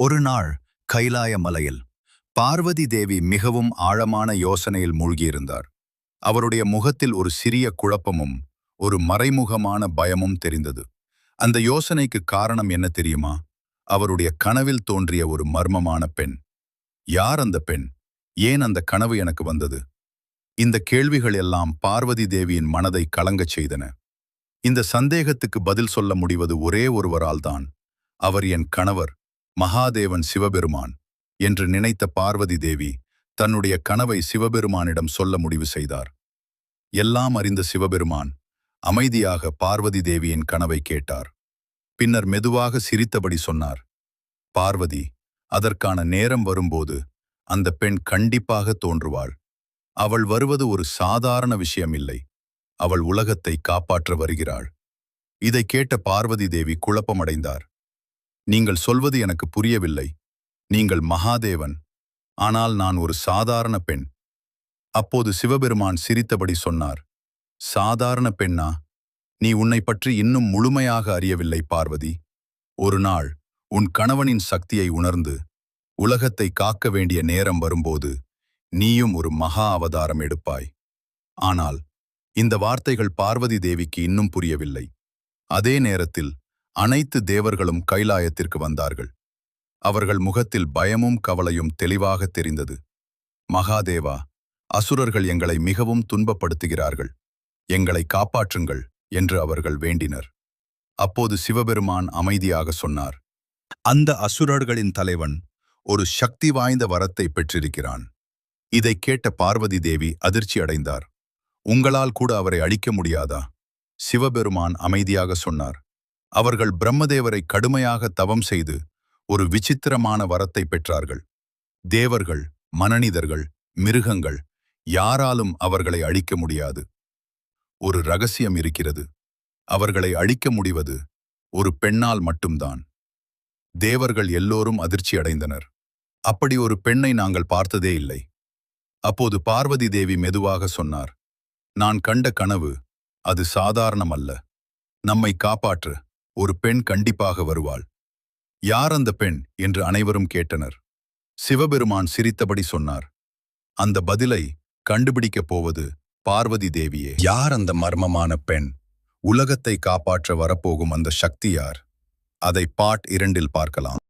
ஒரு நாள் கைலாய மலையில் பார்வதி தேவி மிகவும் ஆழமான யோசனையில் மூழ்கியிருந்தார். அவருடைய முகத்தில் ஒரு சிறிய குழப்பமும் ஒரு மறைமுகமான பயமும் தெரிந்தது. அந்த யோசனைக்கு காரணம் என்ன தெரியுமா? அவருடைய கனவில் தோன்றிய ஒரு மர்மமான பெண். யார் அந்த பெண்? ஏன் அந்த கனவு எனக்கு வந்தது? இந்த கேள்விகள் எல்லாம் பார்வதி தேவியின் மனதை கலங்கச் செய்தன. இந்த சந்தேகத்துக்கு பதில் சொல்ல முடிவது ஒரே ஒருவரால் தான். அவர் என் கணவர், மகாதேவன் சிவபெருமான் என்று நினைத்த பார்வதி தேவி தன்னுடைய கனவை சிவபெருமானிடம் சொல்ல முடிவு செய்தார். எல்லாம் அறிந்த சிவபெருமான் அமைதியாக பார்வதி தேவியின் கனவை கேட்டார். பின்னர் மெதுவாக சிரித்தபடி சொன்னார், பார்வதி, அதற்கான நேரம் வரும்போது அந்த பெண் கண்டிப்பாக தோன்றுவாள். அவள் வருவது ஒரு சாதாரண விஷயம் இல்லை. அவள் உலகத்தை காப்பாற்ற வருகிறாள். இதை கேட்ட பார்வதி தேவி குழப்பமடைந்தார். நீங்கள் சொல்வது எனக்கு புரியவில்லை. நீங்கள் மகாதேவன், ஆனால் நான் ஒரு சாதாரண பெண். அப்போது சிவபெருமான் சிரித்தபடி சொன்னார், சாதாரண பெண்ணா? நீ உன்னை பற்றி இன்னும் முழுமையாக அறியவில்லை பார்வதி. ஒரு நாள் உன் கணவனின் சக்தியை உணர்ந்து உலகத்தை காக்க வேண்டிய நேரம் வரும்போது நீயும் ஒரு மகா அவதாரம் எடுப்பாய். ஆனால் இந்த வார்த்தைகள் பார்வதி தேவிக்கு இன்னும் புரியவில்லை. அதே நேரத்தில் அனைத்து தேவர்களும் கைலாயத்திற்கு வந்தார்கள். அவர்கள் முகத்தில் பயமும் கவலையும் தெளிவாக தெரிந்தது. மகாதேவா, அசுரர்கள் எங்களை மிகவும் துன்பப்படுத்துகிறார்கள். எங்களை காப்பாற்றுங்கள் என்று அவர்கள் வேண்டினர். அப்போது சிவபெருமான் அமைதியாக சொன்னார், அந்த அசுரர்களின் தலைவன் ஒரு சக்தி வாய்ந்த வரத்தை பெற்றிருக்கிறான். இதை கேட்ட பார்வதி தேவி அதிர்ச்சி அடைந்தார். உங்களால் கூட அவரை அழிக்க முடியாதா? சிவபெருமான் அமைதியாக சொன்னார், அவர்கள் பிரம்மதேவரை கடுமையாக தவம் செய்து ஒரு விசித்திரமான வரத்தை பெற்றார்கள். தேவர்கள், மனனிதர்கள், மிருகங்கள் யாராலும் அவர்களை அழிக்க முடியாது. ஒரு ரகசியம் இருக்கிறது. அவர்களை அழிக்க முடிவது ஒரு பெண்ணால் மட்டும்தான். தேவர்கள் எல்லோரும் அதிர்ச்சி அடைந்தனர். அப்படி ஒரு பெண்ணை நாங்கள் பார்த்ததே இல்லை. அப்போது பார்வதி தேவி மெதுவாக சொன்னார், நான் கண்ட கனவு அது சாதாரணமல்ல. நம்மை காப்பாற்ற ஒரு பெண் கண்டிப்பாக வருவாள். யார் அந்த பெண் என்று அனைவரும் கேட்டனர். சிவபெருமான் சிரித்தபடி சொன்னார், அந்த பதிலை கண்டுபிடிக்கப் போவது பார்வதி தேவியே. யார் அந்த மர்மமான பெண்? உலகத்தை காப்பாற்ற வரப்போகும் அந்த சக்தி யார்? அதை பார்ட் 2 பார்க்கலாம்.